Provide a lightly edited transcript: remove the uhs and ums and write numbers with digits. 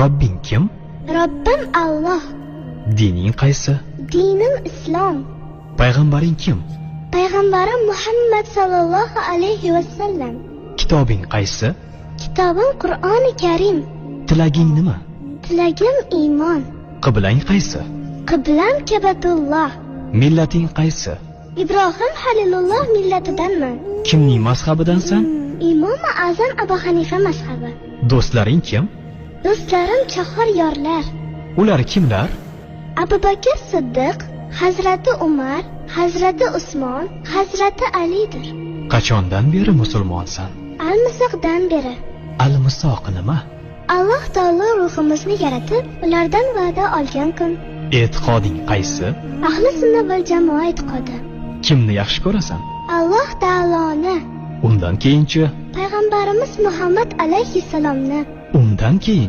Robbing kim? Robbim Alloh. Dining qaysi? Dinim Islom. Payg'ambaring kim? Payg'ambarim Muhammad sallallohu alayhi va sallam. Kitobing qaysi? Kitobim Qur'oni Karim. Tilaging nima? Tilagim iymon. Qiblang qaysi? Qiblam Ka'batulloh. Millating qaysi? Ibrohim Halilulloh millatidanman. Kimning mazhabidansan? Imom Azam Abu Hanifa mazhabi. Do'stlaring kim? Do'stlarim chahor yorlar. Ular kimlar? Abu Bakr Siddiq, Hazrati Umar, Hazrati Usmon, Hazrati Alidir. Qachondan beri musulmonsan? Al-Misoqdan beri. Al-Misoq nima? Alloh taolo ruhimizni yaratib, ulardan va'da olgan kun. E'tiqoding qaysi? Ahli sunna val jamoa e'tiqodi. Kimni yaxshi ko'rasan? Alloh taoloni. Undan keyinchi? Payg'ambarimiz Muhammad alayhissalomni. Undan keyin